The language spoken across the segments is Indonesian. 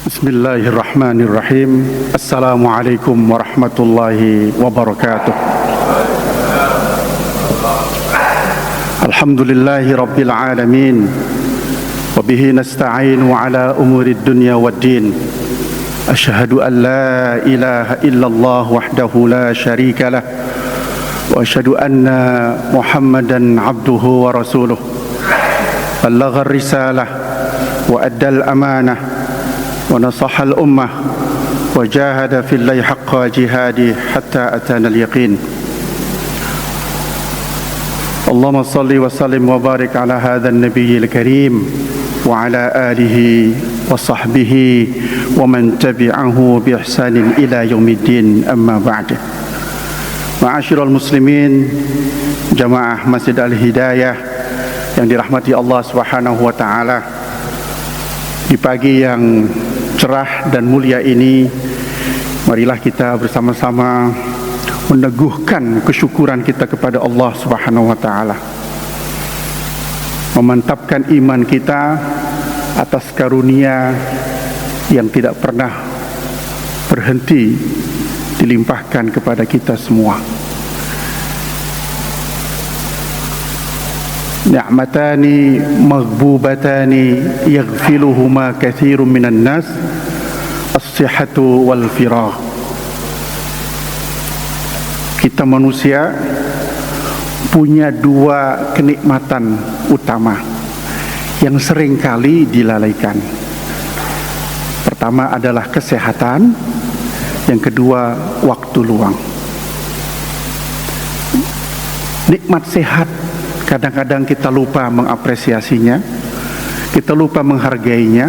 Bismillahirrahmanirrahim. Assalamualaikum warahmatullahi wabarakatuh. Alhamdulillahi rabbil alamin. Wabihi nasta'inu ala umurid dunya waddin. Ashhadu an la ilaha illallah wahdahu la syarika lah. Wa ashhadu anna Muhammadan abduhu wa rasuluh. Ballagha ar-risalah wa addal amanah ونصح الأمة وجاهد في الله حق جهاده حتى أتانا اليقين. اللهم صل وسلم وبارك على هذا النبي الكريم وعلى آله وصحبه ومن تبعه بإحسان إلى يوم الدين. أما بعد. Ma'asyiral muslimin, jamaah Masjid Al-Hidayah yang dirahmati Allah Subhanahu wa taala. Di pagi yang cerah dan mulia ini, marilah kita bersama-sama meneguhkan kesyukuran kita kepada Allah Subhanahu wa taala. Memantapkan iman kita atas karunia yang tidak pernah berhenti dilimpahkan kepada kita semua. Ni'matani maghbubatani yaghfiluhuma katsirun minan nas, as-sihhatu wal firagh. Kita manusia punya dua kenikmatan utama yang seringkali dilalaikan. Pertama adalah kesehatan, yang kedua waktu luang. Nikmat sehat kadang-kadang kita lupa mengapresiasinya, kita lupa menghargainya.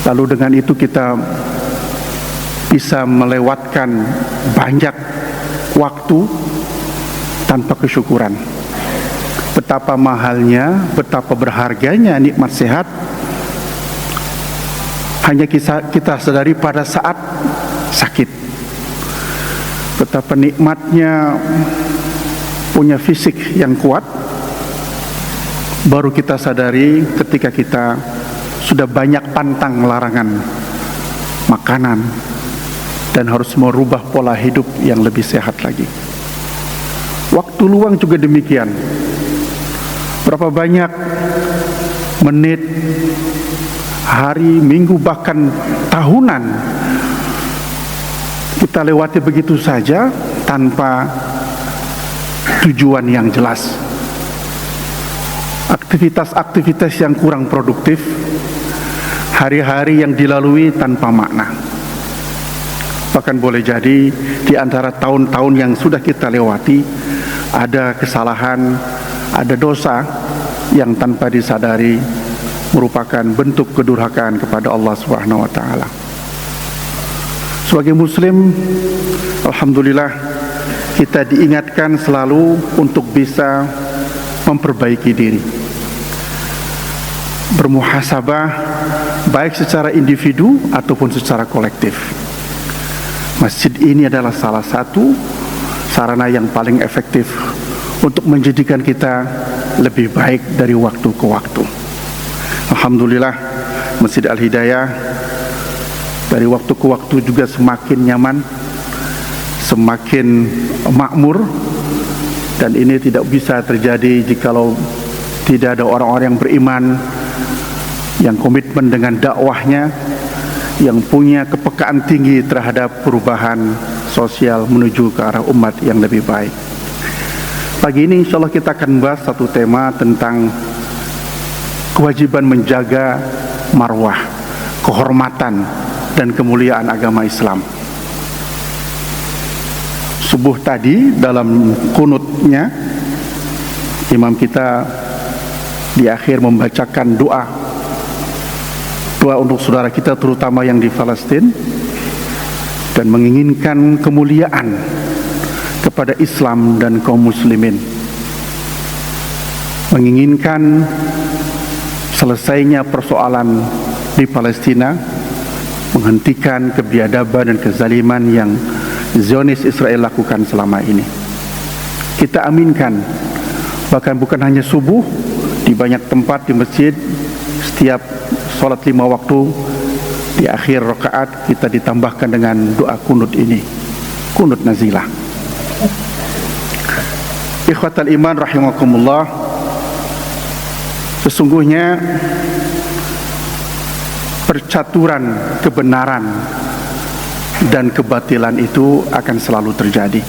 Lalu dengan itu kita bisa melewatkan banyak waktu tanpa kesyukuran. Betapa mahalnya, betapa berharganya nikmat sehat hanya kita sadari pada saat sakit. Betapa nikmatnya punya fisik yang kuat baru kita sadari ketika kita sudah banyak pantang larangan makanan dan harus merubah pola hidup yang lebih sehat lagi. Waktu luang juga demikian. Berapa banyak menit, hari, minggu, bahkan tahunan kita lewati begitu saja tanpa tujuan yang jelas. Aktivitas-aktivitas yang kurang produktif, hari-hari yang dilalui tanpa makna. Bahkan boleh jadi di antara tahun-tahun yang sudah kita lewati ada kesalahan, ada dosa yang tanpa disadari merupakan bentuk kedurhakaan kepada Allah Subhanahu wa taala. Sebagai muslim, alhamdulillah kita diingatkan selalu untuk bisa memperbaiki diri, bermuhasabah baik secara individu ataupun secara kolektif. Masjid ini adalah salah satu sarana yang paling efektif untuk menjadikan kita lebih baik dari waktu ke waktu. Alhamdulillah, Masjid Al-Hidayah dari waktu ke waktu juga semakin nyaman, semakin makmur, dan ini tidak bisa terjadi jikalau tidak ada orang-orang yang beriman, yang komitmen dengan dakwahnya, yang punya kepekaan tinggi terhadap perubahan sosial menuju ke arah umat yang lebih baik. Pagi ini insya Allah kita akan bahas satu tema tentang kewajiban menjaga marwah, kehormatan dan kemuliaan agama Islam. Subuh tadi dalam kunutnya, imam kita di akhir membacakan doa untuk saudara kita terutama yang di Palestina, dan menginginkan kemuliaan kepada Islam dan kaum muslimin, menginginkan selesainya persoalan di Palestina, menghentikan kebiadaban dan kezaliman yang Zionis Israel lakukan selama ini. Kita aminkan, bahkan bukan hanya subuh, di banyak tempat di masjid setiap sholat 5 waktu di akhir rakaat kita ditambahkan dengan doa kunut ini, kunut nazilah. Ikhwatal iman rahimakumullah, sesungguhnya percaturan kebenaran dan kebatilan itu akan selalu terjadi.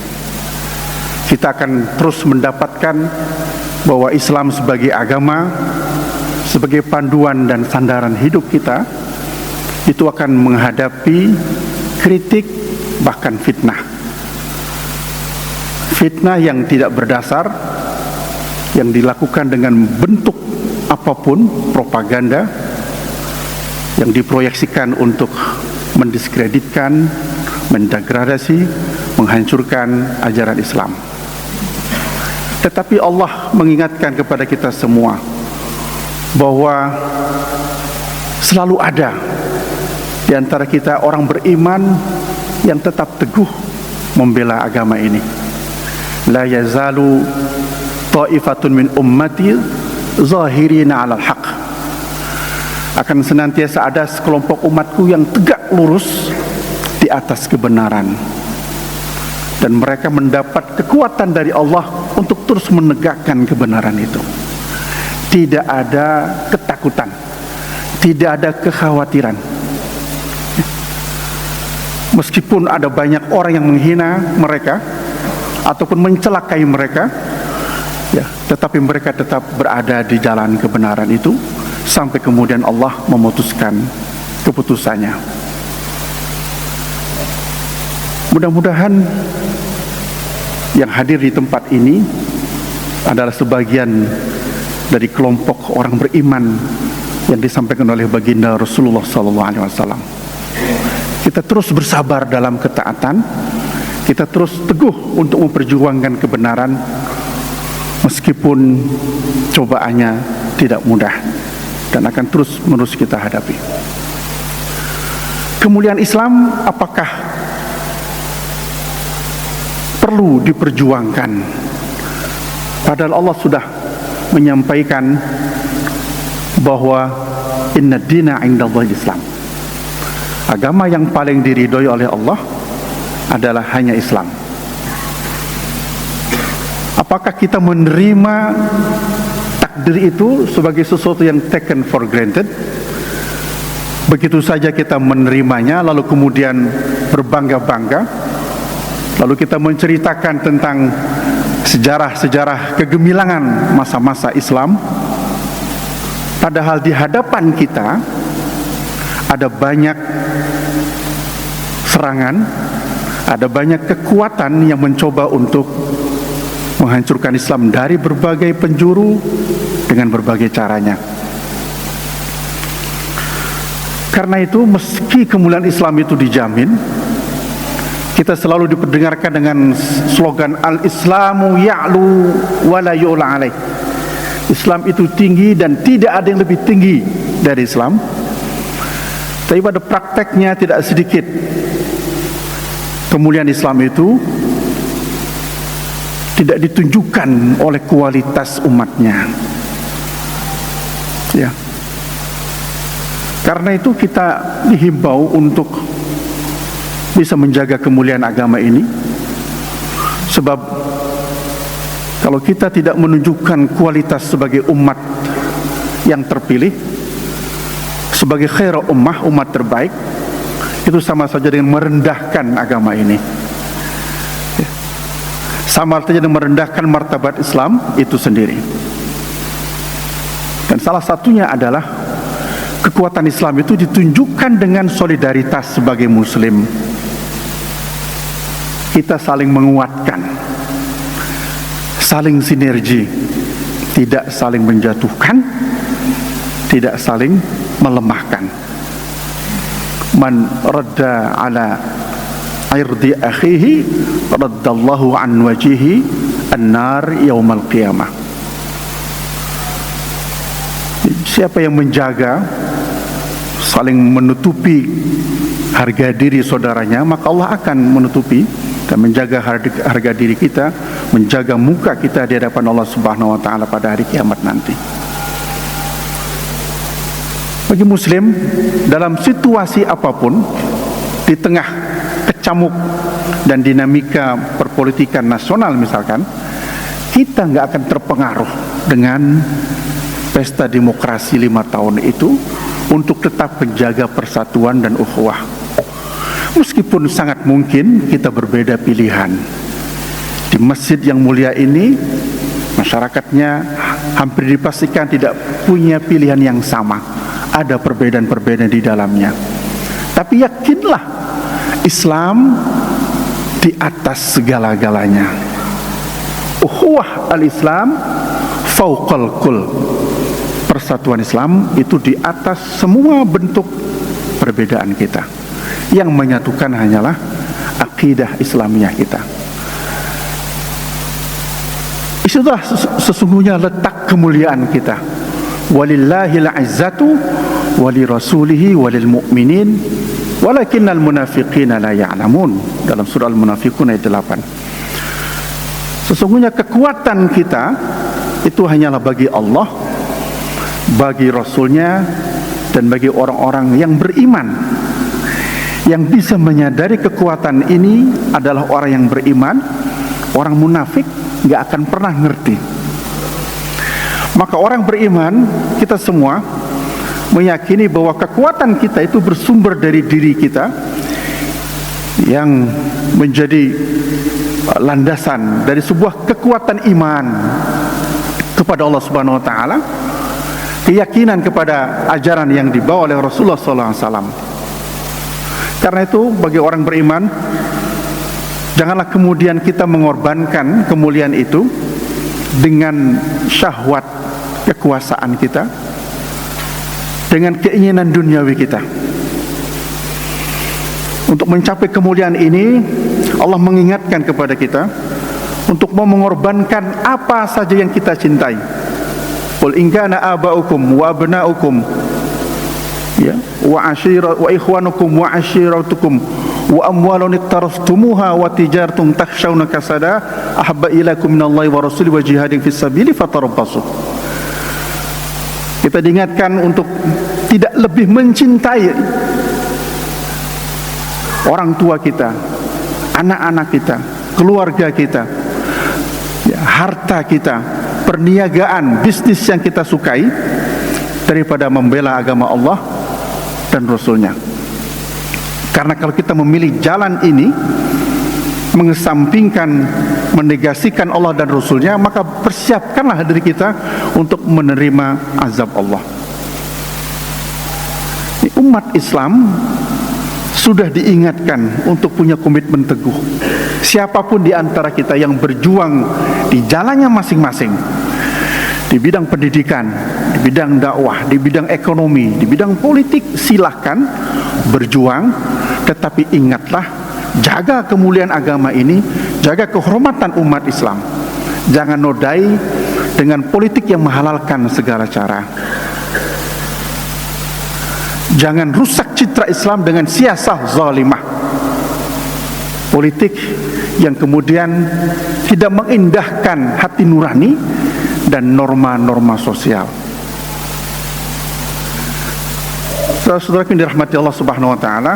Kita akan terus mendapatkan bahwa Islam sebagai agama, sebagai panduan dan sandaran hidup kita, itu akan menghadapi kritik, bahkan fitnah. Fitnah yang tidak berdasar, yang dilakukan dengan bentuk apapun, propaganda yang diproyeksikan untuk mendiskreditkan, mendegradasi, menghancurkan ajaran Islam. Tetapi Allah mengingatkan kepada kita semua bahwa selalu ada di antara kita orang beriman yang tetap teguh membela agama ini. La yazalu ta'ifatun min ummati zahirina 'alal haq. Akan senantiasa ada sekelompok umatku yang tegak lurus di atas kebenaran, dan mereka mendapat kekuatan dari Allah untuk terus menegakkan kebenaran itu. Tidak ada ketakutan, tidak ada kekhawatiran. Meskipun ada banyak orang yang menghina mereka ataupun mencelakai mereka, ya, tetapi mereka tetap berada di jalan kebenaran itu sampai kemudian Allah memutuskan keputusannya. Mudah-mudahan yang hadir di tempat ini adalah sebagian dari kelompok orang beriman yang disampaikan oleh baginda Rasulullah SAW. Kita terus bersabar dalam ketaatan, kita terus teguh untuk memperjuangkan kebenaran meskipun cobaannya tidak mudah dan akan terus menerus kita hadapi. Kemuliaan Islam apakah perlu diperjuangkan? Padahal Allah sudah menyampaikan bahwa inna dina indallahi Islam. Agama yang paling diridhoi oleh Allah adalah hanya Islam. Apakah kita menerima takdir itu sebagai sesuatu yang taken for granted? Begitu saja kita menerimanya lalu kemudian berbangga-bangga, lalu kita menceritakan tentang sejarah-sejarah kegemilangan masa-masa Islam, padahal di hadapan kita ada banyak serangan, ada banyak kekuatan yang mencoba untuk menghancurkan Islam dari berbagai penjuru dengan berbagai caranya. Karena itu, meski kemuliaan Islam itu dijamin, kita selalu diperdengarkan dengan slogan Al-Islamu ya'lu wa la yu'la alaih. Islam itu tinggi dan tidak ada yang lebih tinggi dari Islam. Tapi pada prakteknya tidak sedikit kemuliaan Islam itu tidak ditunjukkan oleh kualitas umatnya. Ya. Karena itu kita dihimbau untuk bisa menjaga kemuliaan agama ini. Sebab kalau kita tidak menunjukkan kualitas sebagai umat yang terpilih, sebagai khairul ummah, umat terbaik, itu sama saja dengan merendahkan agama ini. Sama saja dengan merendahkan martabat Islam itu sendiri. Dan salah satunya adalah kekuatan Islam itu ditunjukkan dengan solidaritas sebagai muslim. Kita saling menguatkan, saling sinergi, tidak saling menjatuhkan, tidak saling melemahkan. Man radda ala irdi akhihi raddallahu an wajihi an-nar yaumal qiyamah. Siapa yang menjaga, saling menutupi harga diri saudaranya, maka Allah akan menutupi dan menjaga harga diri kita, menjaga muka kita di hadapan Allah Subhanahu wa taala pada hari kiamat nanti. Bagi Muslim, dalam situasi apapun, di tengah kecamuk dan dinamika perpolitikan nasional misalkan, kita nggak akan terpengaruh dengan pesta demokrasi 5 tahun itu untuk tetap menjaga persatuan dan ukhuwah. Meskipun sangat mungkin kita berbeda pilihan. Di masjid yang mulia ini, masyarakatnya hampir dipastikan tidak punya pilihan yang sama. Ada perbedaan-perbedaan di dalamnya. Tapi yakinlah, Islam di atas segala-galanya. Ukhuwah al-Islam fauqal kul. Persatuan Islam itu di atas semua bentuk perbedaan kita. Yang menyatukan hanyalah akidah Islamiyah kita. Itulah sesungguhnya letak kemuliaan kita. Walillahil izzatu walirasulihi walil mu'minin walakinnal munafiqina la ya'lamun. Dalam surah Al-Munafiqun ayat 8. Sesungguhnya kekuatan kita itu hanyalah bagi Allah, bagi Rasulnya, dan bagi orang-orang yang beriman. Yang bisa menyadari kekuatan ini adalah orang yang beriman. Orang munafik gak akan pernah ngerti. Maka orang beriman, kita semua meyakini bahwa kekuatan kita itu bersumber dari diri kita, yang menjadi landasan dari sebuah kekuatan iman kepada Allah Subhanahu wa taala, keyakinan kepada ajaran yang dibawa oleh Rasulullah sallallahu alaihi wasallam. Karena itu bagi orang beriman, janganlah kemudian kita mengorbankan kemuliaan itu dengan syahwat kekuasaan kita, dengan keinginan duniawi kita. Untuk mencapai kemuliaan ini, Allah mengingatkan kepada kita untuk mau mengorbankan apa saja yang kita cintai. Qul in kana aba'ukum wa abna'ukum ya wa ikhwanukum wa ashiratukum wa amwalun iktaraftumuha wa tijaratun takhshawna kasada ahabba ilaikum minallahi wa rasulihi wa jihadin fis sabili fatarabbasu. Kita diingatkan untuk tidak lebih mencintai orang tua kita, anak-anak kita, keluarga kita, ya, harta kita, perniagaan, bisnis yang kita sukai daripada membela agama Allah dan Rasulnya. Karena kalau kita memilih jalan ini, mengesampingkan, menegasikan Allah dan Rasulnya, maka persiapkanlah diri kita untuk menerima azab Allah. Umat Islam sudah diingatkan untuk punya komitmen teguh. Siapapun di antara kita yang berjuang di jalannya masing-masing, di bidang pendidikan, di bidang dakwah, di bidang ekonomi, di bidang politik, silahkan berjuang. Tetapi ingatlah, jaga kemuliaan agama ini, jaga kehormatan umat Islam. Jangan nodai dengan politik yang menghalalkan segala cara. Jangan rusak citra Islam dengan siasah zalimah, politik yang kemudian tidak mengindahkan hati nurani dan norma-norma sosial. Saudara-saudara yang dirahmati Allah Subhanahu wa taala,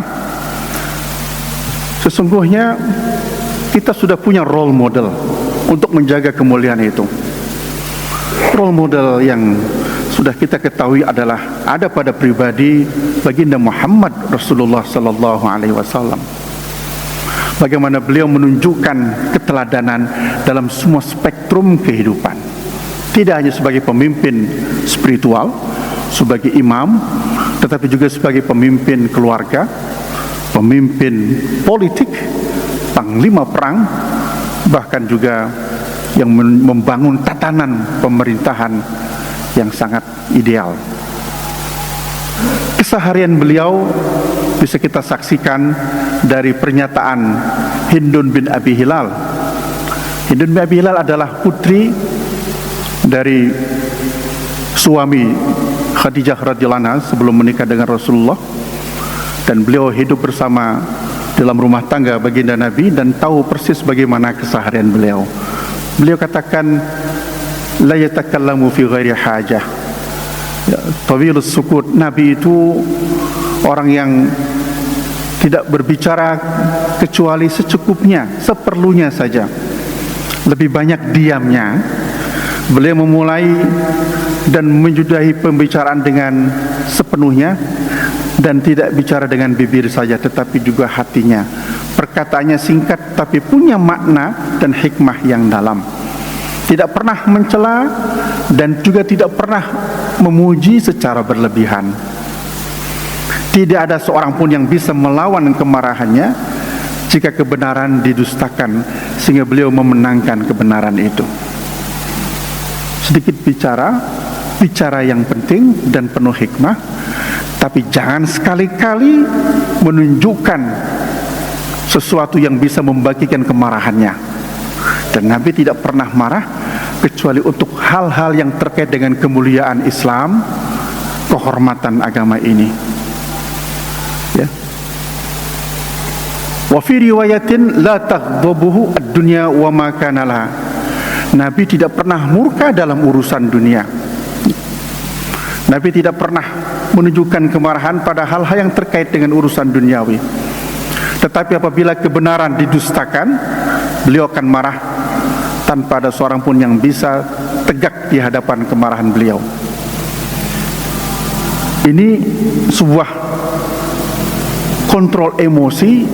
sesungguhnya kita sudah punya role model untuk menjaga kemuliaan itu. Role model yang sudah kita ketahui adalah ada pada pribadi baginda Muhammad Rasulullah sallallahu alaihi wasallam. Bagaimana beliau menunjukkan keteladanan dalam semua spektrum kehidupan. Tidak hanya sebagai pemimpin spiritual, sebagai imam, tetapi juga sebagai pemimpin keluarga, pemimpin politik, panglima perang, bahkan juga yang membangun tatanan pemerintahan yang sangat ideal. Keseharian beliau bisa kita saksikan dari pernyataan Hindun bin Abi Hilal. Hindun bin Abi Hilal adalah putri dari suami Khadijah radhiyallahu anha sebelum menikah dengan Rasulullah, dan beliau hidup bersama dalam rumah tangga baginda Nabi dan tahu persis bagaimana keseharian beliau. Beliau katakan, la yatakallamu fi ghairi hajah, Ya, tawilus sukut, Nabi itu orang yang tidak berbicara kecuali secukupnya, seperlunya saja. Lebih banyak diamnya. Beliau memulai dan menyudahi pembicaraan dengan sepenuhnya, dan tidak bicara dengan bibir saja tetapi juga hatinya. Perkataannya singkat tapi punya makna dan hikmah yang dalam. Tidak pernah mencela dan juga tidak pernah memuji secara berlebihan. Tidak ada seorang pun yang bisa melawan kemarahannya jika kebenaran didustakan, sehingga beliau memenangkan kebenaran itu. Sedikit bicara yang penting dan penuh hikmah, tapi jangan sekali-kali menunjukkan sesuatu yang bisa membagikan kemarahannya. Dan Nabi tidak pernah marah kecuali untuk hal-hal yang terkait dengan kemuliaan Islam, kehormatan agama ini. Ya. Wa fi riwayatin la taghdabuhu ad-dunya wa ma kana laha. Nabi tidak pernah murka dalam urusan dunia. Nabi tidak pernah menunjukkan kemarahan pada hal-hal yang terkait dengan urusan duniawi. Tetapi apabila kebenaran didustakan, beliau akan marah tanpa ada seorang pun yang bisa tegak di hadapan kemarahan beliau. Ini sebuah kontrol emosi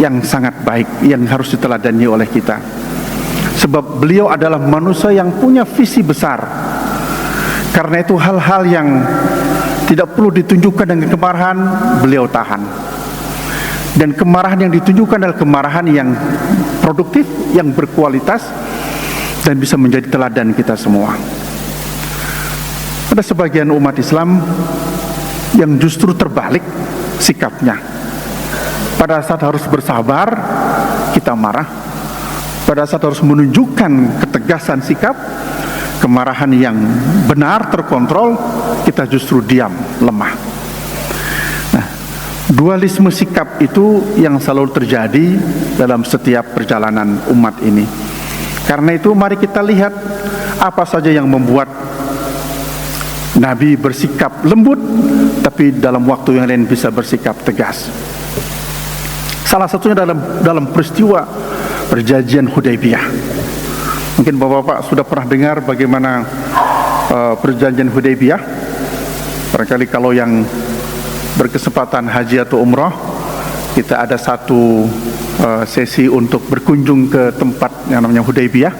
yang sangat baik, yang harus diteladani oleh kita. Sebab beliau adalah manusia yang punya visi besar. Karena itu hal-hal yang tidak perlu ditunjukkan dengan kemarahan, beliau tahan. Dan kemarahan yang ditunjukkan adalah kemarahan yang produktif, yang berkualitas, dan bisa menjadi teladan kita semua. Ada sebagian umat Islam yang justru terbalik sikapnya. Pada saat harus bersabar, kita marah. Pada saat harus menunjukkan ketegasan sikap, kemarahan yang benar terkontrol, kita justru diam, lemah. Nah, dualisme sikap itu yang selalu terjadi dalam setiap perjalanan umat ini. Karena itu mari kita lihat apa saja yang membuat Nabi bersikap lembut, tapi dalam waktu yang lain bisa bersikap tegas. Salah satunya dalam peristiwa Perjanjian Hudaybiyah. Mungkin bapak-bapak sudah pernah dengar bagaimana Perjanjian Hudaybiyah. Barangkali kalau yang berkesempatan haji atau umrah, kita ada satu sesi untuk berkunjung ke tempat yang namanya Hudaybiyah,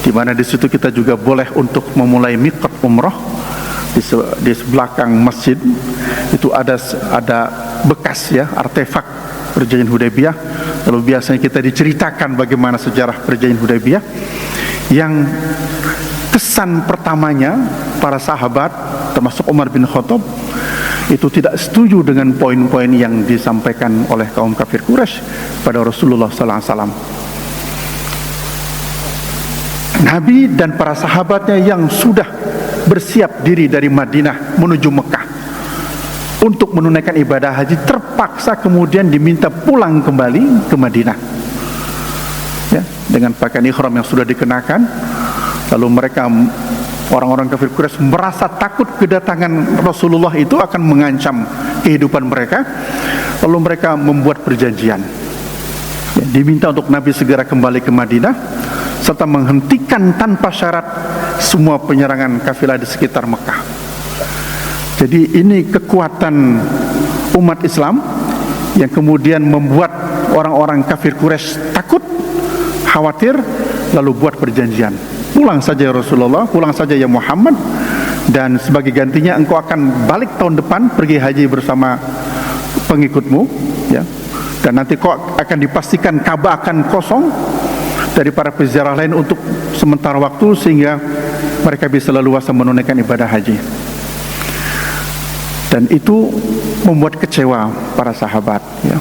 di mana di situ kita juga boleh untuk memulai miqat umrah. Di belakang masjid itu ada bekas ya, artefak Perjanjian Hudaybiyah. Lalu biasanya kita diceritakan bagaimana sejarah Perjanjian Hudaybiyah, yang kesan pertamanya para sahabat termasuk Umar bin Khattab itu tidak setuju dengan poin-poin yang disampaikan oleh kaum kafir Quraisy pada Rasulullah SAW. Nabi dan para sahabatnya yang sudah bersiap diri dari Madinah menuju Mekah untuk menunaikan ibadah haji terpaksa kemudian diminta pulang kembali ke Madinah, ya, dengan pakaian ihram yang sudah dikenakan. Lalu mereka, orang-orang kafir Quraisy, merasa takut kedatangan Rasulullah itu akan mengancam kehidupan mereka. Lalu mereka membuat perjanjian, ya, diminta untuk Nabi segera kembali ke Madinah serta menghentikan tanpa syarat semua penyerangan kafilah di sekitar Mekah. Jadi ini kekuatan umat Islam yang kemudian membuat orang-orang kafir Quraisy takut, khawatir, lalu buat perjanjian. Pulang saja Rasulullah, pulang saja ya Muhammad, dan sebagai gantinya engkau akan balik tahun depan pergi haji bersama pengikutmu, ya. Dan nanti kau akan dipastikan Ka'bah akan kosong dari para peziarah lain untuk sementara waktu, sehingga mereka bisa leluasa menunaikan ibadah haji. Dan itu membuat kecewa para sahabat, ya.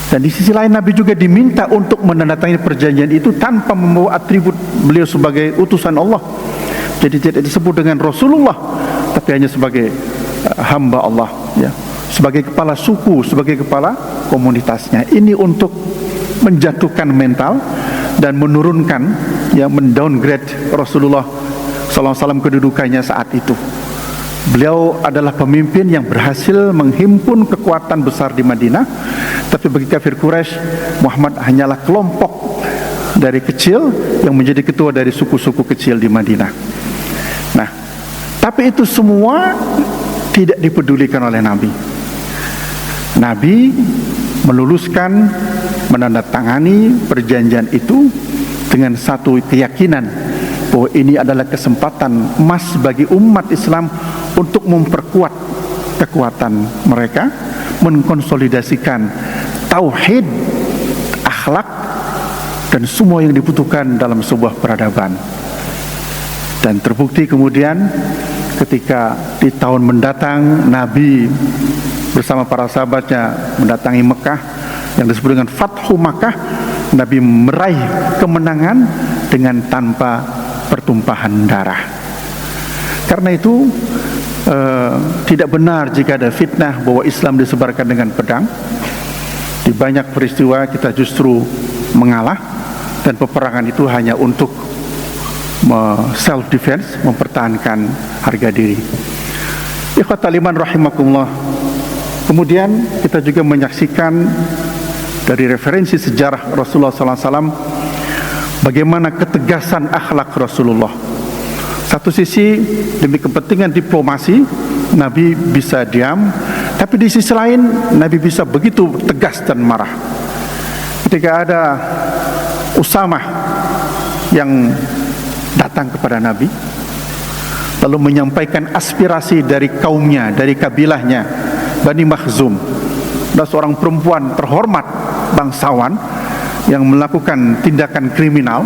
Dan di sisi lain Nabi juga diminta untuk menandatangani perjanjian itu tanpa membawa atribut beliau sebagai utusan Allah. Jadi tidak disebut dengan Rasulullah, tapi hanya sebagai hamba Allah, ya, sebagai kepala suku, sebagai kepala komunitasnya. Ini untuk menjatuhkan mental dan menurunkan, ya, mendowngrade Rasulullah SAW kedudukannya saat itu. Beliau adalah pemimpin yang berhasil menghimpun kekuatan besar di Madinah. Tapi bagi kafir Quraisy, Muhammad hanyalah kelompok dari kecil yang menjadi ketua dari suku-suku kecil di Madinah. Nah, tapi itu semua tidak dipedulikan oleh Nabi. Nabi meluluskan, menandatangani perjanjian itu dengan satu keyakinan bahwa ini adalah kesempatan emas bagi umat Islam untuk memperkuat kekuatan mereka, mengkonsolidasikan tauhid, akhlak, dan semua yang dibutuhkan dalam sebuah peradaban. Dan terbukti kemudian ketika di tahun mendatang Nabi bersama para sahabatnya mendatangi Mekah yang disebut dengan Fathu Makkah, Nabi meraih kemenangan dengan tanpa pertumpahan darah. Karena itu tidak benar jika ada fitnah bahwa Islam disebarkan dengan pedang. Di banyak peristiwa kita justru mengalah, dan peperangan itu hanya untuk self defense, mempertahankan harga diri. Ikhwatal iman rahimakumullah. Kemudian kita juga menyaksikan dari referensi sejarah Rasulullah SAW bagaimana ketegasan akhlak Rasulullah. Satu sisi demi kepentingan diplomasi Nabi bisa diam, tapi di sisi lain Nabi bisa begitu tegas dan marah. Ketika ada Usamah yang datang kepada Nabi lalu menyampaikan aspirasi dari kaumnya, dari kabilahnya Bani Makhzum, ada seorang perempuan terhormat bangsawan yang melakukan tindakan kriminal,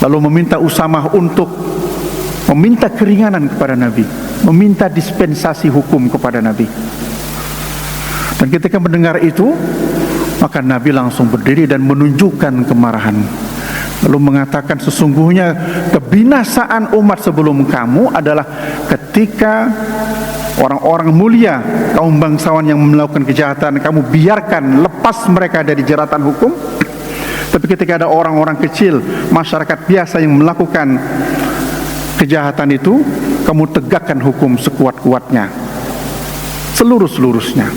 lalu meminta Usamah untuk meminta keringanan kepada Nabi, meminta dispensasi hukum kepada Nabi. Dan ketika mendengar itu, maka Nabi langsung berdiri dan menunjukkan kemarahan, lalu mengatakan sesungguhnya kebinasaan umat sebelum kamu adalah ketika orang-orang mulia, kaum bangsawan yang melakukan kejahatan, kamu biarkan lepas mereka dari jeratan hukum. Tapi ketika ada orang-orang kecil, masyarakat biasa yang melakukan kejahatan itu, kamu tegakkan hukum sekuat-kuatnya, seluruh-seluruhnya.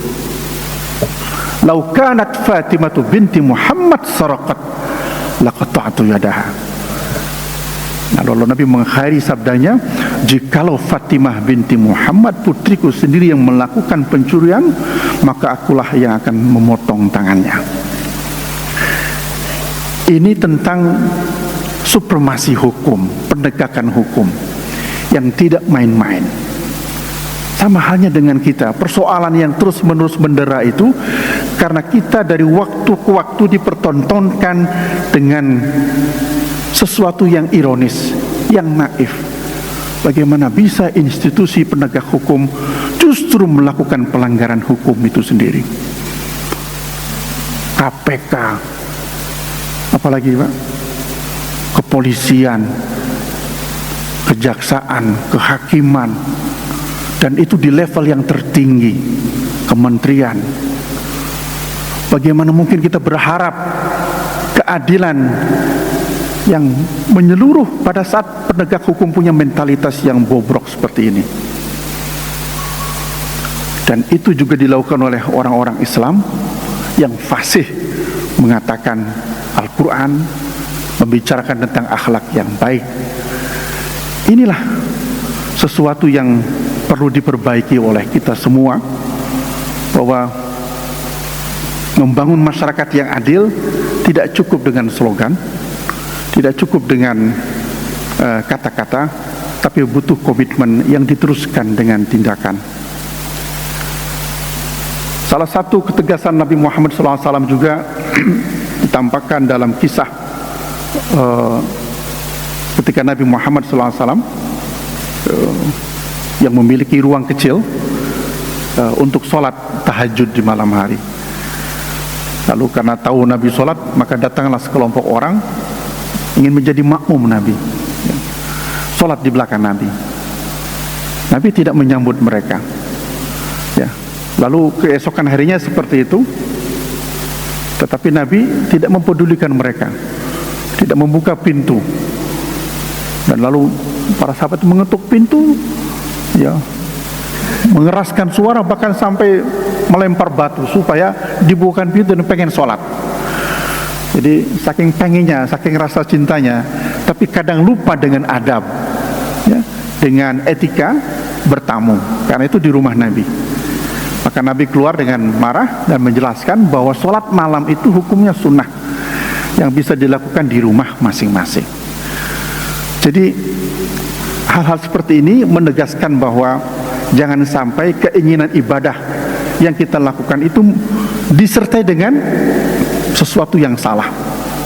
Lau kanat Fatimah binti Muhammad saraqat laqata'tu yadaha. Nah, lalu Nabi mengakhiri sabdanya, jikalau Fatimah binti Muhammad putriku sendiri yang melakukan pencurian, maka akulah yang akan memotong tangannya. Ini tentang supremasi hukum, penegakan hukum yang tidak main-main. Sama halnya dengan kita, persoalan yang terus-menerus mendera itu karena kita dari waktu ke waktu dipertontonkan dengan sesuatu yang ironis, yang naif. Bagaimana bisa institusi penegak hukum justru melakukan pelanggaran hukum itu sendiri? KPK, apalagi Pak? Kepolisian, kejaksaan, kehakiman, dan itu di level yang tertinggi, kementerian. Bagaimana mungkin kita berharap keadilan yang menyeluruh pada saat penegak hukum punya mentalitas yang bobrok seperti ini? Dan itu juga dilakukan oleh orang-orang Islam yang fasih mengatakan Al-Quran, membicarakan tentang akhlak yang baik. Inilah sesuatu yang perlu diperbaiki oleh kita semua, bahwa membangun masyarakat yang adil tidak cukup dengan slogan, tidak cukup dengan kata-kata, tapi butuh komitmen yang diteruskan dengan tindakan. Salah satu ketegasan Nabi Muhammad SAW juga ditampakkan dalam kisah ketika Nabi Muhammad SAW yang memiliki ruang kecil untuk sholat tahajud di malam hari. Lalu karena tahu Nabi sholat, maka datanglah sekelompok orang ingin menjadi makmum Nabi, sholat di belakang Nabi. Nabi tidak menyambut mereka. Ya. Lalu keesokan harinya seperti itu, tetapi Nabi tidak mempedulikan mereka, tidak membuka pintu. Dan lalu para sahabat mengetuk pintu, ya, mengeraskan suara bahkan sampai melempar batu supaya dibukakan pintu dan pengen sholat. Jadi saking pengennya, saking rasa cintanya, tapi kadang lupa dengan adab, ya, dengan etika bertamu, karena itu di rumah Nabi. Maka Nabi keluar dengan marah dan menjelaskan bahwa sholat malam itu hukumnya sunnah yang bisa dilakukan di rumah masing-masing. Jadi hal-hal seperti ini menegaskan bahwa jangan sampai keinginan ibadah yang kita lakukan itu disertai dengan sesuatu yang salah,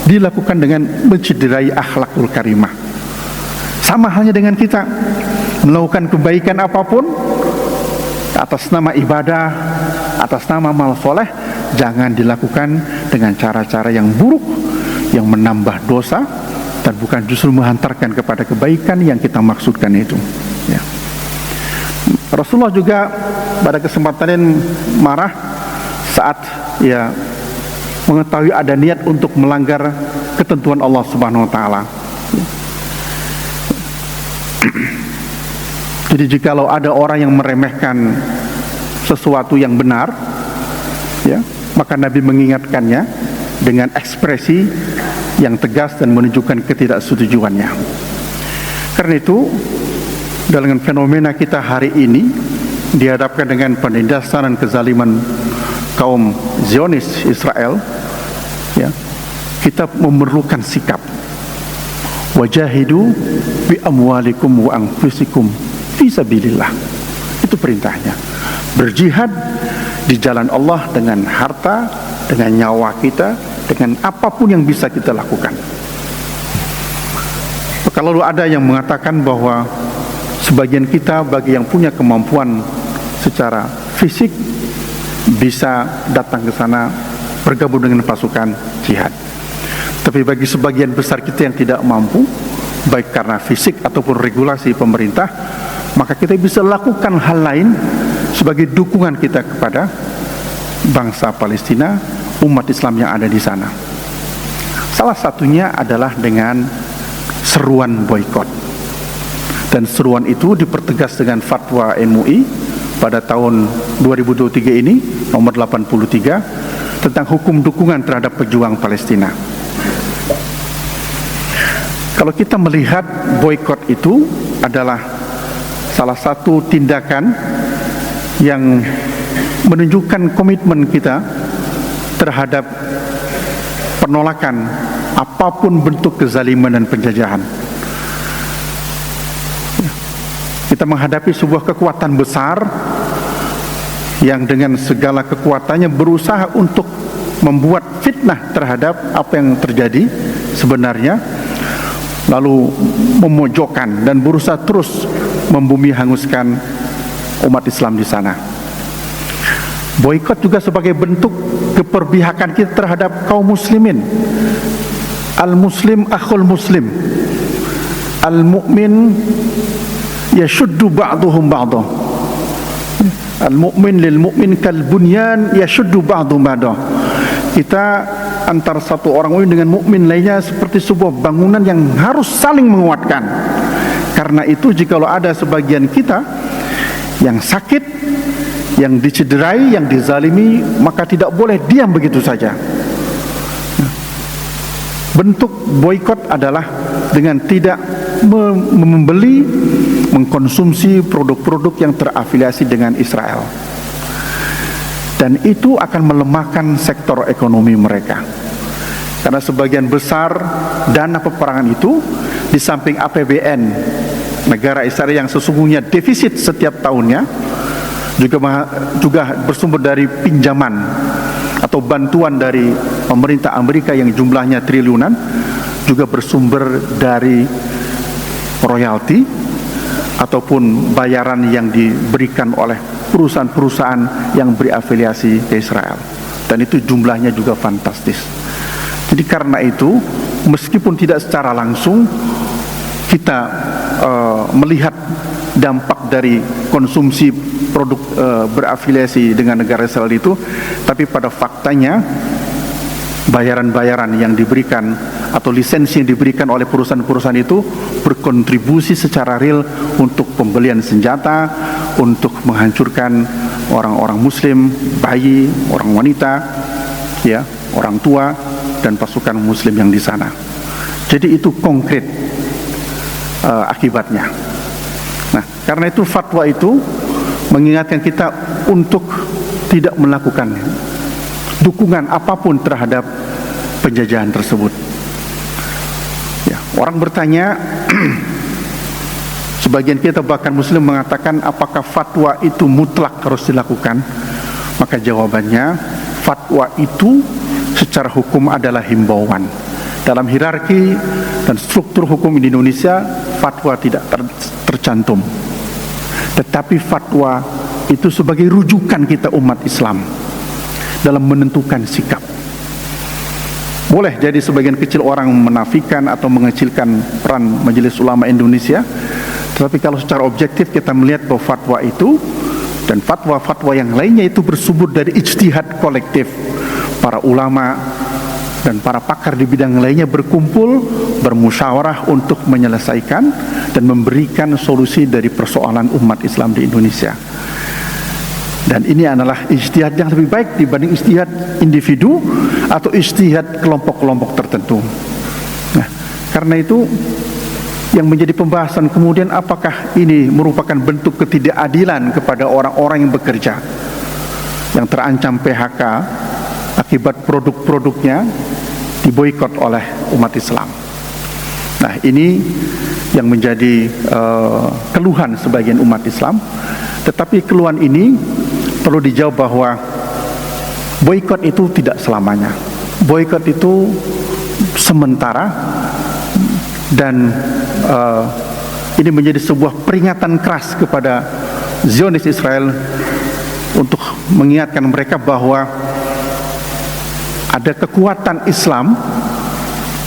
dilakukan dengan mencederai akhlakul karimah. Sama halnya dengan kita melakukan kebaikan apapun atas nama ibadah, atas nama amal soleh, jangan dilakukan dengan cara-cara yang buruk, yang menambah dosa dan bukan justru menghantarkan kepada kebaikan yang kita maksudkan itu, ya. Rasulullah juga pada kesempatan yang marah saat ya mengetahui ada niat untuk melanggar ketentuan Allah Subhanahu wa taala. Jadi jikalau ada orang yang meremehkan sesuatu yang benar, ya, maka Nabi mengingatkannya dengan ekspresi yang tegas dan menunjukkan ketidaksetujuannya. Karena itu, dalam fenomena kita hari ini dihadapkan dengan penindasan dan kezaliman kaum Zionis Israel, ya, kita memerlukan sikap. Wajahidu bi amwalikum wa anfusikum fi sabilillah. Itu perintahnya. Berjihad di jalan Allah dengan harta, dengan nyawa kita, dengan apapun yang bisa kita lakukan. Kalau ada yang mengatakan bahwa sebagian kita bagi yang punya kemampuan secara fisik bisa datang ke sana bergabung dengan pasukan jihad. Tapi bagi sebagian besar kita yang tidak mampu, baik karena fisik ataupun regulasi pemerintah, maka kita bisa lakukan hal lain sebagai dukungan kita kepada bangsa Palestina, umat Islam yang ada di sana. Salah satunya adalah dengan seruan boikot. Dan seruan itu dipertegas dengan fatwa MUI pada tahun 2023 ini, nomor 83, tentang hukum dukungan terhadap pejuang Palestina. Kalau kita melihat boikot itu adalah salah satu tindakan yang menunjukkan komitmen kita terhadap penolakan apapun bentuk kezaliman dan penjajahan. Kita menghadapi sebuah kekuatan besar yang dengan segala kekuatannya berusaha untuk membuat fitnah terhadap apa yang terjadi sebenarnya, lalu memojokkan dan berusaha terus membumi hanguskan umat Islam di sana. Boikot juga sebagai bentuk keperpihakan kita terhadap kaum muslimin. Al-muslim akhul muslim, al-mu'min yashuddu ba'duhum ba'dah, al-mu'min lil mu'min kal bunyan yashuddu ba'duhum ba'dah. Kita antara satu orang mukmin dengan mukmin lainnya seperti sebuah bangunan yang harus saling menguatkan. Karena itu jikalau ada sebagian kita yang sakit, yang dicederai, yang dizalimi, maka tidak boleh diam begitu saja. Bentuk boikot adalah dengan tidak membeli, mengkonsumsi produk-produk yang terafiliasi dengan Israel. Dan itu akan melemahkan sektor ekonomi mereka. Karena sebagian besar dana peperangan itu di samping APBN negara Israel yang sesungguhnya defisit setiap tahunnya, juga bersumber dari pinjaman atau bantuan dari pemerintah Amerika yang jumlahnya triliunan, juga bersumber dari royalti ataupun bayaran yang diberikan oleh perusahaan-perusahaan yang berafiliasi ke Israel, dan itu jumlahnya juga fantastis. Jadi karena itu, meskipun tidak secara langsung kita melihat dampak dari konsumsi produk berafiliasi dengan negara Israel itu, tapi pada faktanya bayaran-bayaran yang diberikan atau lisensi yang diberikan oleh perusahaan-perusahaan itu berkontribusi secara real untuk pembelian senjata, untuk menghancurkan orang-orang muslim, bayi, orang wanita, ya, orang tua dan pasukan muslim yang di sana. Jadi itu konkret akibatnya. Nah, karena itu fatwa itu mengingatkan kita untuk tidak melakukan dukungan apapun terhadap penjajahan tersebut. Ya, orang bertanya, sebagian kita bahkan muslim mengatakan apakah fatwa itu mutlak harus dilakukan? Maka jawabannya, fatwa itu secara hukum adalah himbauan. Dalam hierarki dan struktur hukum di Indonesia, fatwa tidak tercantum. Tetapi fatwa itu sebagai rujukan kita umat Islam dalam menentukan sikap. Boleh jadi sebagian kecil orang menafikan atau mengecilkan peran Majelis Ulama Indonesia, tetapi kalau secara objektif kita melihat bahwa fatwa itu dan fatwa-fatwa yang lainnya itu bersumber dari ijtihad kolektif para ulama dan para pakar di bidang lainnya berkumpul, bermusyawarah untuk menyelesaikan dan memberikan solusi dari persoalan umat Islam di Indonesia. Dan ini adalah ijtihad yang lebih baik dibanding ijtihad individu atau ijtihad kelompok-kelompok tertentu. Nah, karena itu yang menjadi pembahasan kemudian, apakah ini merupakan bentuk ketidakadilan kepada orang-orang yang bekerja yang terancam PHK akibat produk-produknya diboikot oleh umat Islam. Nah, ini yang menjadi keluhan sebagian umat Islam. Tetapi keluhan ini perlu dijawab bahwa boikot itu tidak selamanya. Boikot itu sementara dan ini menjadi sebuah peringatan keras kepada Zionis Israel untuk mengingatkan mereka bahwa ada kekuatan Islam,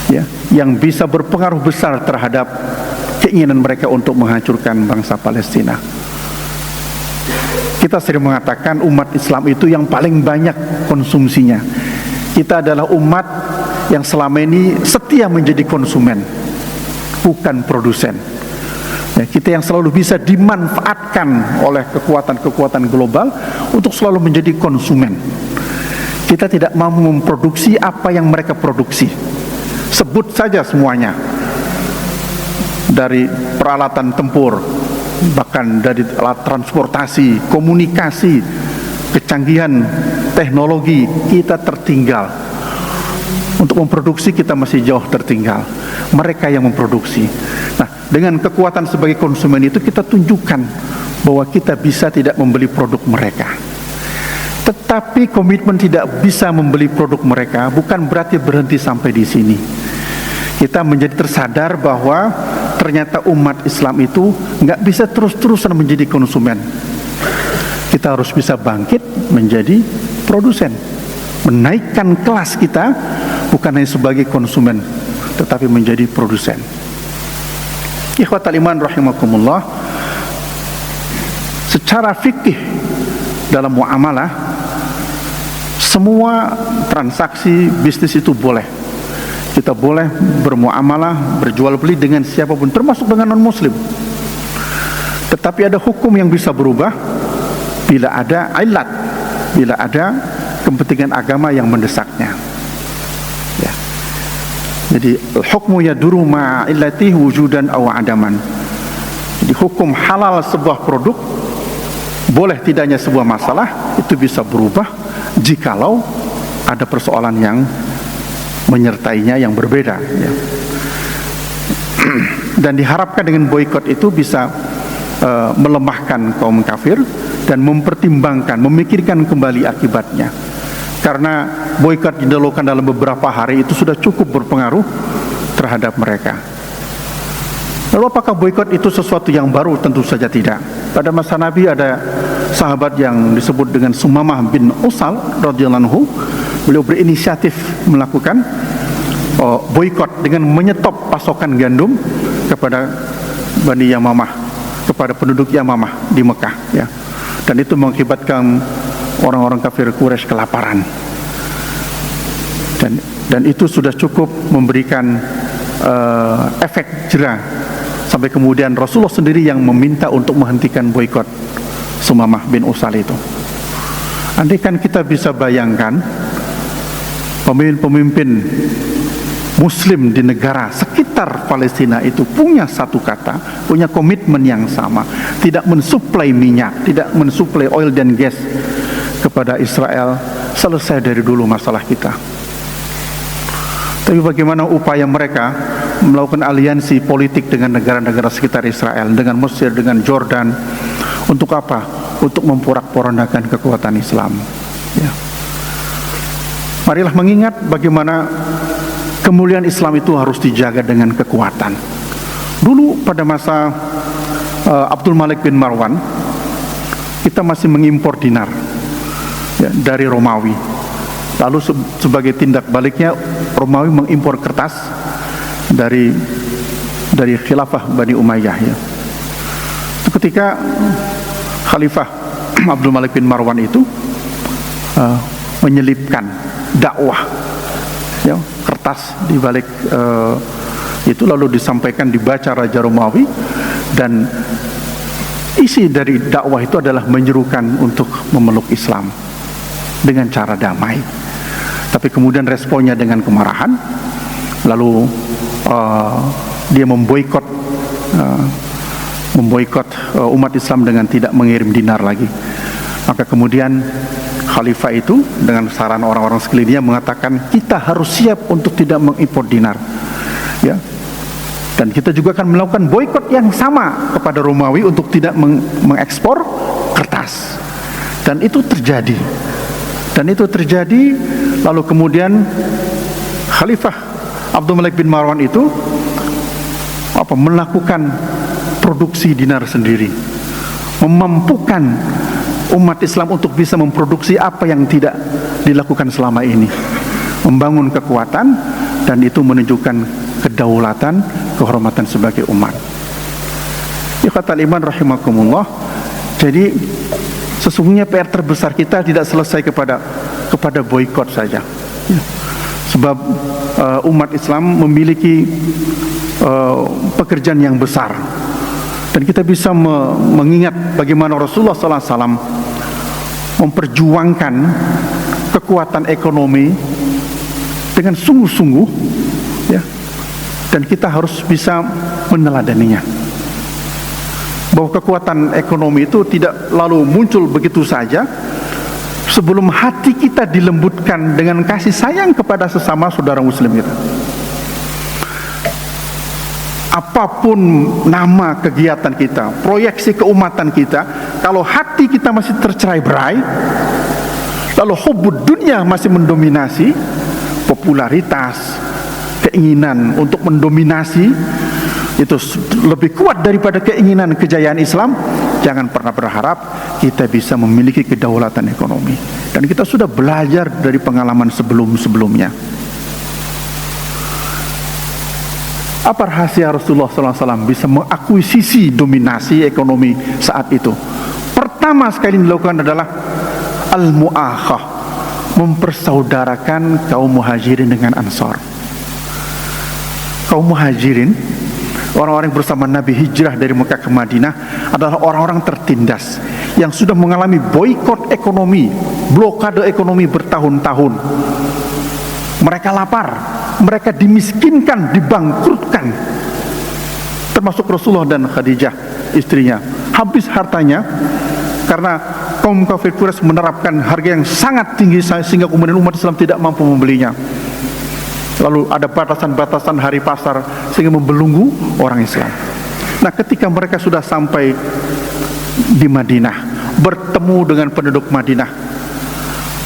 ya, yang bisa berpengaruh besar terhadap keinginan mereka untuk menghancurkan bangsa Palestina. Kita sering mengatakan umat Islam itu yang paling banyak konsumsinya. Kita adalah umat yang selama ini setia menjadi konsumen, bukan produsen. Ya, kita yang selalu bisa dimanfaatkan oleh kekuatan-kekuatan global untuk selalu menjadi konsumen. Kita tidak mampu memproduksi apa yang mereka produksi. Sebut saja semuanya, dari peralatan tempur, bahkan dari alat transportasi, komunikasi, kecanggihan teknologi, kita tertinggal. Untuk memproduksi kita masih jauh tertinggal. Mereka yang memproduksi. Nah, dengan kekuatan sebagai konsumen itu kita tunjukkan bahwa kita bisa tidak membeli produk mereka. Tetapi komitmen tidak bisa membeli produk mereka bukan berarti berhenti sampai di sini. Kita menjadi tersadar bahwa ternyata umat Islam itu nggak bisa terus-terusan menjadi konsumen. Kita harus bisa bangkit menjadi produsen, menaikkan kelas kita bukan hanya sebagai konsumen, tetapi menjadi produsen. Ikhwatal iman rahimakumullah, secara fikih dalam muamalah semua transaksi bisnis itu boleh. Kita boleh bermuamalah, berjual beli dengan siapapun, termasuk dengan non-muslim. Tetapi ada hukum yang bisa berubah bila ada ilat, bila ada kepentingan agama yang mendesaknya. Ya. Jadi hukmu yaduru ma'illati wujudan aw adaman. Jadi hukum halal sebuah produk, boleh tidaknya sebuah masalah itu bisa berubah jikalau ada persoalan yang menyertainya yang berbeda, ya. Dan diharapkan dengan boikot itu bisa melemahkan kaum kafir dan mempertimbangkan, memikirkan kembali akibatnya. Karena boikot dilakukan dalam beberapa hari itu sudah cukup berpengaruh terhadap mereka. Lalu apakah boikot itu sesuatu yang baru? Tentu saja tidak. Pada masa Nabi ada sahabat yang disebut dengan Sumamah bin Usal radhiyallahu anhu. Beliau berinisiatif melakukan boikot dengan menyetop pasokan gandum kepada Bani Yamamah, kepada penduduk Yamamah di Mekah, ya. Dan itu mengakibatkan orang-orang kafir Quraisy kelaparan. Dan itu sudah cukup memberikan efek jera, sampai kemudian Rasulullah sendiri yang meminta untuk menghentikan boikot Sumamah bin Usal itu. Andai kan kita bisa bayangkan pemimpin-pemimpin Muslim di negara sekitar Palestina itu punya satu kata, punya komitmen yang sama, tidak mensuplai minyak, tidak mensuplai oil dan gas kepada Israel, selesai dari dulu masalah kita. Tapi bagaimana upaya mereka melakukan aliansi politik dengan negara-negara sekitar Israel, dengan Mesir, dengan Jordan, untuk apa? Untuk memporak-porandakan kekuatan Islam. Ya. Marilah mengingat bagaimana kemuliaan Islam itu harus dijaga dengan kekuatan. Dulu pada masa Abdul Malik bin Marwan, kita masih mengimpor dinar ya, dari Romawi. Lalu sebagai tindak baliknya Romawi mengimpor kertas dari khilafah Bani Umayyah ya. Ketika Khalifah Abdul Malik bin Marwan itu menyelipkan dakwah ya, kertas di balik itu, lalu disampaikan, dibaca Raja Romawi, dan isi dari dakwah itu adalah menyerukan untuk memeluk Islam dengan cara damai. Tapi kemudian responnya dengan kemarahan, lalu dia memboikot umat Islam dengan tidak mengirim dinar lagi. Maka kemudian Khalifah itu dengan saran orang-orang sekelilingnya mengatakan, kita harus siap untuk tidak mengimpor dinar ya. Dan kita juga akan melakukan boikot yang sama kepada Romawi untuk tidak mengekspor kertas. Dan itu terjadi. Lalu kemudian Khalifah Abdul Malik bin Marwan itu melakukan produksi dinar sendiri, memampukan umat Islam untuk bisa memproduksi apa yang tidak dilakukan selama ini, membangun kekuatan, dan itu menunjukkan kedaulatan, kehormatan sebagai umat. Ikhwatal iman rahimakumullah. Jadi sesungguhnya PR terbesar kita tidak selesai kepada boikot saja ya. Sebab umat Islam memiliki pekerjaan yang besar, dan kita bisa mengingat bagaimana Rasulullah SAW memperjuangkan kekuatan ekonomi dengan sungguh-sungguh ya. Dan kita harus bisa meneladaninya, bahwa kekuatan ekonomi itu tidak lalu muncul begitu saja sebelum hati kita dilembutkan dengan kasih sayang kepada sesama saudara muslim kita. Apapun nama kegiatan kita, proyeksi keumatan kita, kalau hati kita masih tercerai-berai, lalu hubbud dunia masih mendominasi, popularitas, keinginan untuk mendominasi itu lebih kuat daripada keinginan kejayaan Islam, jangan pernah berharap kita bisa memiliki kedaulatan ekonomi. Dan kita sudah belajar dari pengalaman sebelum-sebelumnya. Apa rahasia Rasulullah SAW bisa mengakuisisi dominasi ekonomi saat itu? Pertama sekali dilakukan adalah al-mu'akhah, mempersaudarakan kaum muhajirin dengan ansor. Kaum muhajirin, orang-orang yang bersama Nabi hijrah dari Mekah ke Madinah, adalah orang-orang tertindas yang sudah mengalami boikot ekonomi, blokade ekonomi bertahun-tahun. Mereka lapar, mereka dimiskinkan, dibangkrutkan, termasuk Rasulullah dan Khadijah istrinya. Habis hartanya karena kaum kafir Quraisy menerapkan harga yang sangat tinggi sehingga kemudian umat Islam tidak mampu membelinya. Lalu ada batasan-batasan hari pasar sehingga membelenggu orang Islam. Nah, ketika mereka sudah sampai di Madinah, bertemu dengan penduduk Madinah,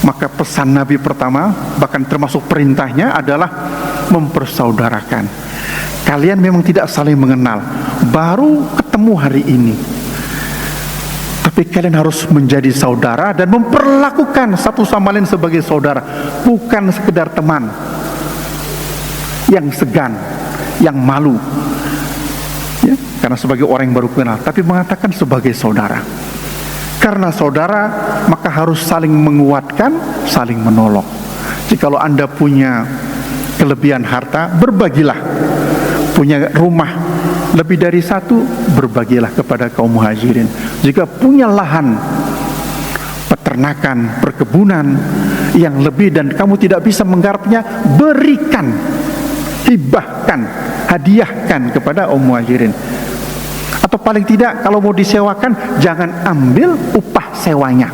maka pesan Nabi pertama, bahkan termasuk perintahnya, adalah mempersaudarakan. Kalian memang tidak saling mengenal, baru ketemu hari ini, tapi kalian harus menjadi saudara dan memperlakukan satu sama lain sebagai saudara, bukan sekedar teman yang segan, yang malu ya, karena sebagai orang yang baru kenal, tapi mengatakan sebagai saudara. Karena saudara, maka harus saling menguatkan, saling menolong. Jikalau Anda punya kelebihan harta, berbagilah. Punya rumah lebih dari satu, berbagilah kepada kaum muhajirin. Jika punya lahan peternakan, perkebunan yang lebih dan kamu tidak bisa menggarapnya, berikan, hibahkan, hadiahkan kepada kaum muhajirin. Atau paling tidak kalau mau disewakan, jangan ambil upah sewanya.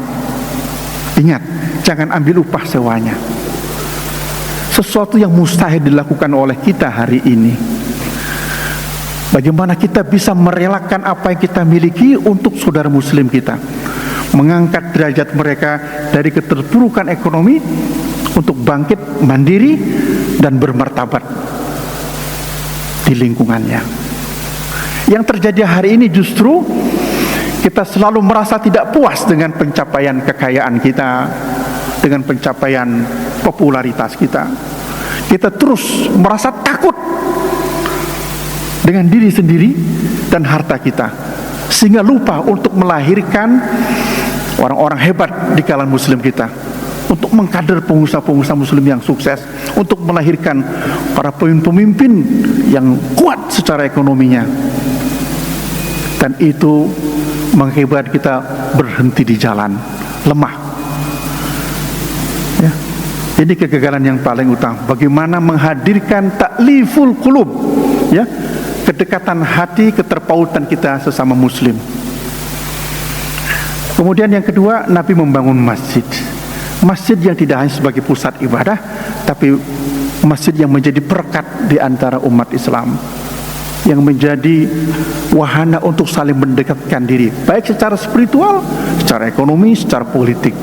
Ingat, jangan ambil upah sewanya. Sesuatu yang mustahil dilakukan oleh kita hari ini. Bagaimana kita bisa merelakan apa yang kita miliki untuk saudara muslim kita, mengangkat derajat mereka dari keterpurukan ekonomi untuk bangkit mandiri dan bermartabat di lingkungannya. Yang terjadi hari ini justru kita selalu merasa tidak puas dengan pencapaian kekayaan kita, dengan pencapaian popularitas kita. Kita terus merasa takut dengan diri sendiri dan harta kita, sehingga lupa untuk melahirkan orang-orang hebat di kalangan muslim kita, untuk mengkader pengusaha-pengusaha muslim yang sukses, untuk melahirkan para pemimpin yang kuat secara ekonominya. Dan itu mengakibatkan kita berhenti di jalan, lemah. Ya. Ini kegagalan yang paling utama. Bagaimana menghadirkan ta'liful qulub, ya, kedekatan hati, keterpautan kita sesama muslim. Kemudian yang kedua, Nabi membangun masjid. Masjid yang tidak hanya sebagai pusat ibadah, tapi masjid yang menjadi perekat di antara umat Islam, yang menjadi wahana untuk saling mendekatkan diri, baik secara spiritual, secara ekonomi, secara politik.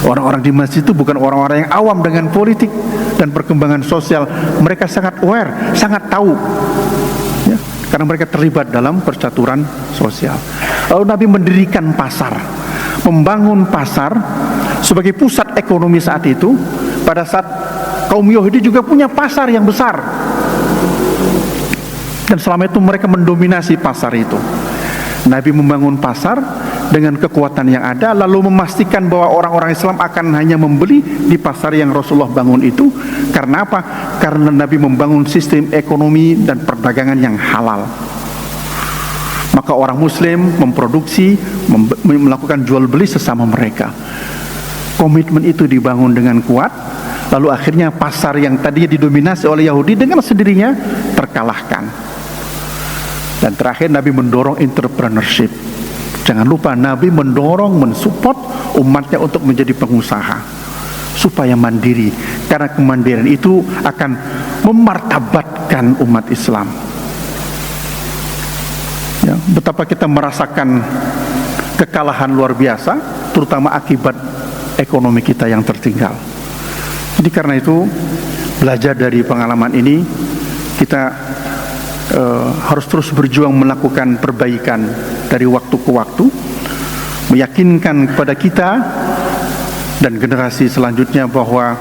Orang-orang di masjid itu bukan orang-orang yang awam dengan politik dan perkembangan sosial. Mereka sangat aware, sangat tahu, ya, karena mereka terlibat dalam percaturan sosial. Lalu Nabi mendirikan pasar, membangun pasar sebagai pusat ekonomi saat itu. Pada saat kaum Yahudi juga punya pasar yang besar, dan selama itu mereka mendominasi pasar itu. Nabi membangun pasar dengan kekuatan yang ada, lalu memastikan bahwa orang-orang Islam akan hanya membeli di pasar yang Rasulullah bangun itu. Karena apa? Karena Nabi membangun sistem ekonomi dan perdagangan yang halal. Maka orang muslim memproduksi, melakukan jual beli sesama mereka. Komitmen itu dibangun dengan kuat. Lalu akhirnya pasar yang tadinya didominasi oleh Yahudi dengan sendirinya terkalahkan. Dan terakhir Nabi mendorong entrepreneurship. Jangan lupa Nabi mendorong, mensupport umatnya untuk menjadi pengusaha supaya mandiri, karena kemandirian itu akan memartabatkan umat Islam. Ya, betapa kita merasakan kekalahan luar biasa, terutama akibat ekonomi kita yang tertinggal. Jadi karena itu, belajar dari pengalaman ini, kita harus terus berjuang melakukan perbaikan dari waktu ke waktu, meyakinkan kepada kita dan generasi selanjutnya bahwa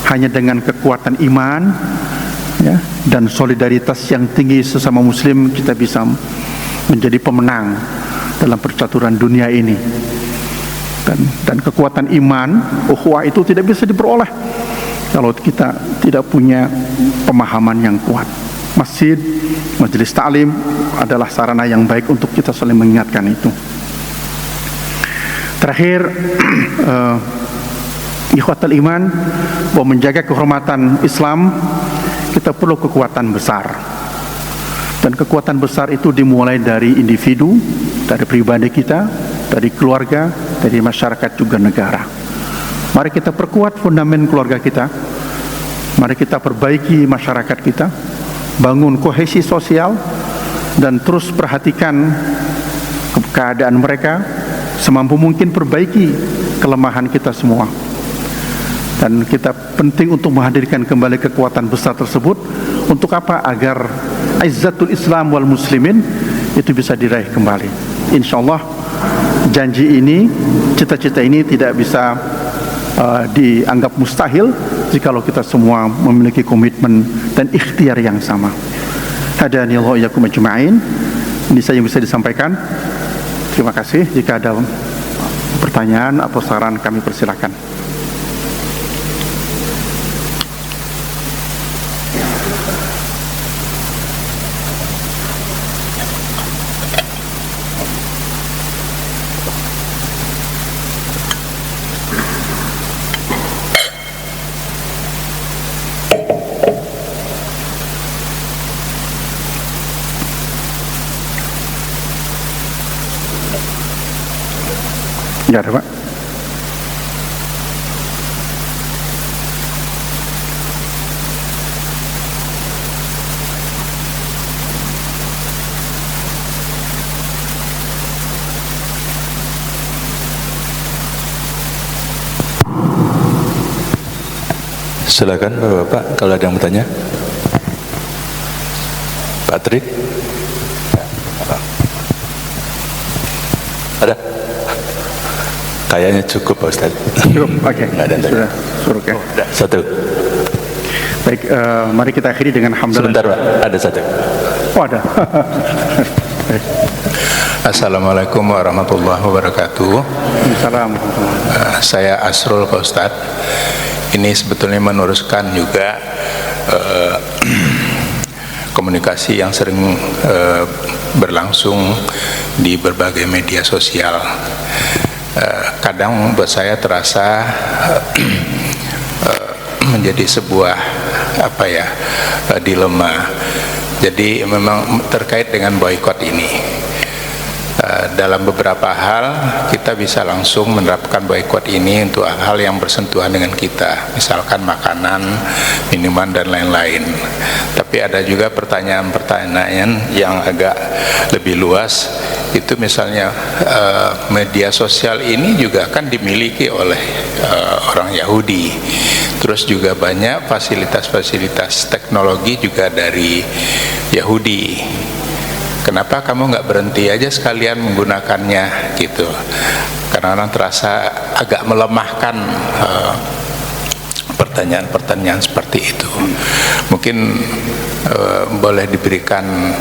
hanya dengan kekuatan iman, ya, dan solidaritas yang tinggi sesama muslim, kita bisa menjadi pemenang dalam percaturan dunia ini. Dan kekuatan iman, ukhuwah itu tidak bisa diperoleh kalau kita tidak punya pemahaman yang kuat. Masjid, majelis ta'lim adalah sarana yang baik untuk kita saling mengingatkan itu. Terakhir, ikhwatul iman, bahwa menjaga kehormatan Islam, kita perlu kekuatan besar. Dan kekuatan besar itu dimulai dari individu, dari pribadi kita, dari keluarga, dari masyarakat, juga negara. Mari kita perkuat fundament keluarga kita. Mari kita perbaiki masyarakat kita, bangun kohesi sosial, dan terus perhatikan keadaan mereka, semampu mungkin perbaiki kelemahan kita semua. Dan kita penting untuk menghadirkan kembali kekuatan besar tersebut. Untuk apa? Agar izzatul Islam wal muslimin itu bisa diraih kembali. InsyaAllah janji ini, cita-cita ini tidak bisa dianggap mustahil jikalau kita semua memiliki komitmen dan ikhtiar yang sama. Hadani Allah iyyakum ajma'in. Ini saja yang bisa disampaikan. Terima kasih. Jika ada pertanyaan atau saran, kami persilakan. Enggak ada, Pak. Silakan Bapak-Bapak kalau ada yang bertanya. Pak Trik. Ada? Kayaknya cukup Pak Ustaz. Cukup, oke. Nggak ada yang tanya. Suruh, oke. Satu. Baik, mari kita akhiri dengan hamdalah. Sebentar Pak, ada satu. Oh, ada. Assalamualaikum warahmatullahi wabarakatuh. Assalamualaikum. Saya Asrul Pak Ustaz. Ini sebetulnya meneruskan juga komunikasi yang sering berlangsung di berbagai media sosial. Kadang buat saya terasa menjadi sebuah dilema. Jadi memang terkait dengan boykot ini. Dalam beberapa hal kita bisa langsung menerapkan boykot ini untuk hal-hal yang bersentuhan dengan kita, misalkan makanan, minuman dan lain-lain. Tapi ada juga pertanyaan-pertanyaan yang agak lebih luas. Itu misalnya media sosial ini juga kan dimiliki oleh orang Yahudi. Terus juga banyak fasilitas-fasilitas teknologi juga dari Yahudi. Kenapa kamu nggak berhenti aja sekalian menggunakannya gitu? Karena orang terasa agak melemahkan pertanyaan-pertanyaan seperti itu. Mungkin boleh diberikan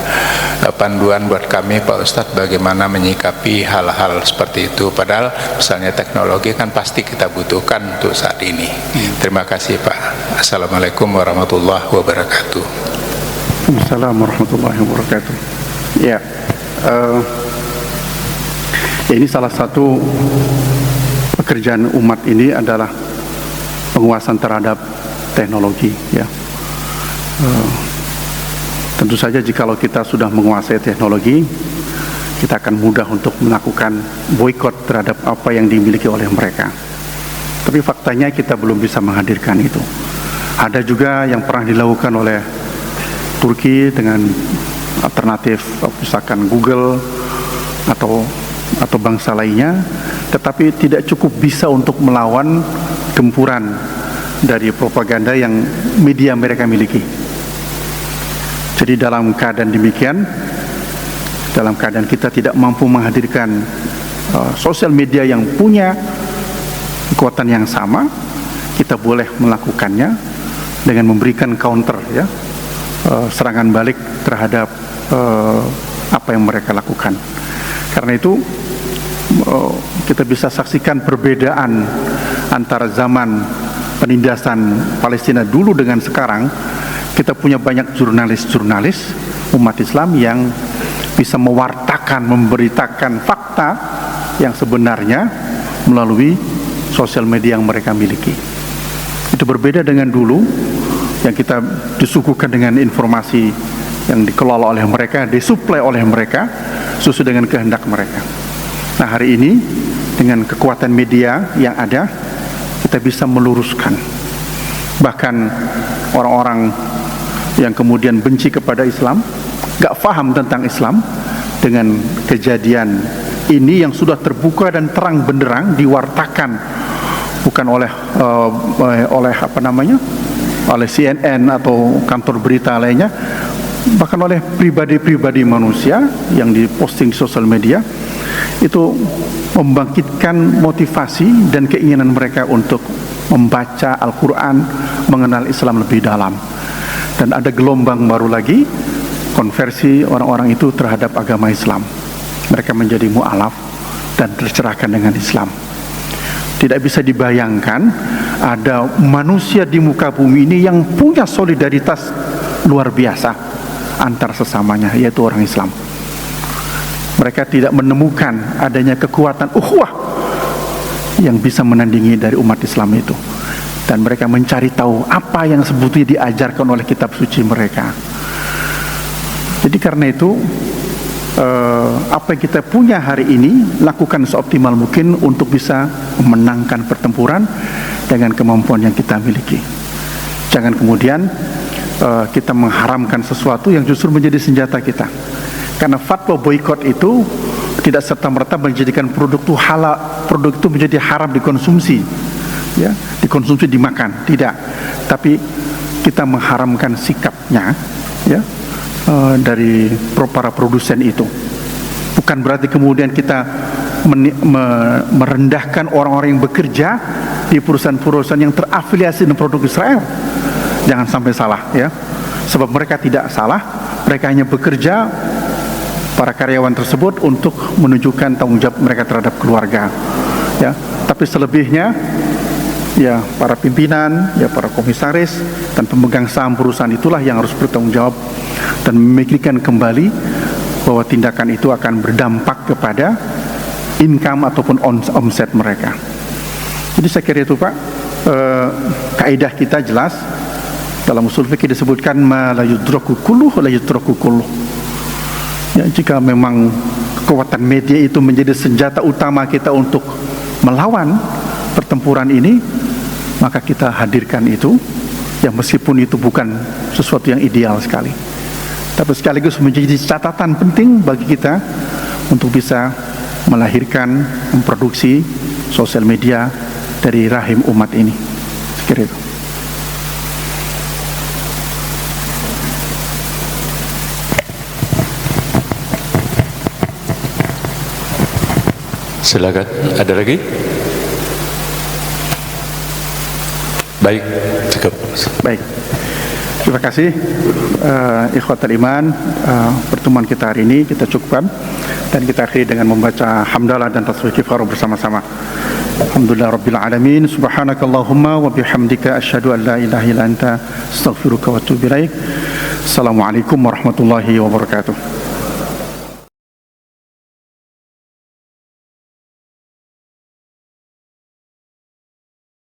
panduan buat kami Pak Ustadz bagaimana menyikapi hal-hal seperti itu. Padahal misalnya teknologi kan pasti kita butuhkan untuk saat ini. Terima kasih Pak. Assalamualaikum warahmatullahi wabarakatuh. Assalamualaikum warahmatullahi wabarakatuh. Ya, ini salah satu pekerjaan umat ini adalah penguasaan terhadap teknologi. Ya, tentu saja jikalau kita sudah menguasai teknologi, kita akan mudah untuk melakukan boikot terhadap apa yang dimiliki oleh mereka. Tapi faktanya kita belum bisa menghadirkan itu. Ada juga yang pernah dilakukan oleh Turki dengan alternatif misalkan Google atau bangsa lainnya, tetapi tidak cukup bisa untuk melawan gempuran dari propaganda yang media mereka miliki. Jadi dalam keadaan demikian, dalam keadaan kita tidak mampu menghadirkan sosial media yang punya kekuatan yang sama, kita boleh melakukannya dengan memberikan counter, ya, serangan balik terhadap apa yang mereka lakukan. Karena itu kita bisa saksikan perbedaan antara zaman penindasan Palestina dulu dengan sekarang. Kita punya banyak jurnalis-jurnalis umat Islam yang bisa mewartakan, memberitakan fakta yang sebenarnya melalui sosial media yang mereka miliki. Itu berbeda dengan dulu yang kita disuguhkan dengan informasi yang dikelola oleh mereka, disuplai oleh mereka sesuai dengan kehendak mereka. Nah, hari ini dengan kekuatan media yang ada, kita bisa meluruskan. Bahkan orang-orang yang kemudian benci kepada Islam, gak paham tentang Islam, dengan kejadian ini yang sudah terbuka dan terang benderang diwartakan, bukan oleh oleh CNN atau kantor berita lainnya, bahkan oleh pribadi-pribadi manusia yang diposting di sosial media, itu membangkitkan motivasi dan keinginan mereka untuk membaca Al-Quran, mengenal Islam lebih dalam. Dan ada gelombang baru lagi, konversi orang-orang itu terhadap agama Islam. Mereka menjadi mu'alaf dan tercerahkan dengan Islam. Tidak bisa dibayangkan ada manusia di muka bumi ini yang punya solidaritas luar biasa antar sesamanya, yaitu orang Islam. Mereka tidak menemukan adanya kekuatan ukhuwah yang bisa menandingi dari umat Islam itu. Dan mereka mencari tahu apa yang sebetulnya diajarkan oleh kitab suci mereka. Jadi karena itu apa yang kita punya hari ini, lakukan seoptimal mungkin untuk bisa memenangkan pertempuran dengan kemampuan yang kita miliki. Jangan kemudian kita mengharamkan sesuatu yang justru menjadi senjata kita. Karena fatwa boikot itu tidak serta-merta menjadikan produk itu halal, produk itu menjadi haram dikonsumsi, ya, dikonsumsi dimakan, tidak. Tapi kita mengharamkan sikapnya, ya, dari para produsen itu. Bukan berarti kemudian kita merendahkan orang-orang yang bekerja di perusahaan-perusahaan yang terafiliasi dengan produk Israel. Jangan sampai salah, ya. Sebab mereka tidak salah, mereka hanya bekerja, para karyawan tersebut, untuk menunjukkan tanggung jawab mereka terhadap keluarga, ya. Tapi selebihnya, ya, para pimpinan, ya, para komisaris dan pemegang saham perusahaan itulah yang harus bertanggung jawab dan memikirkan kembali bahwa tindakan itu akan berdampak kepada income ataupun omset mereka. Jadi saya kira itu, Pak, kaidah kita jelas dalam usul fikih disebutkan ma la yudraku kulluh la yudraku kulluh. Ya, jika memang kekuatan media itu menjadi senjata utama kita untuk melawan pertempuran ini, maka kita hadirkan itu, ya, meskipun itu bukan sesuatu yang ideal sekali, tapi sekaligus menjadi catatan penting bagi kita untuk bisa melahirkan, memproduksi sosial media dari rahim umat ini. Sekira itu. Silakan, ada lagi? Baik, cukup. Baik. Terima kasih, ikhwatal iman. Pertemuan kita hari ini kita cukupkan dan kita akhiri dengan membaca hamdalah dan tasbih kifarah bersama-sama. Alhamdulillah rabbil alamin, subhanakallahumma wa bihamdika asyhadu an la ilaha illa anta astaghfiruka wa atubu ilaik. Assalamualaikum warahmatullahi wabarakatuh.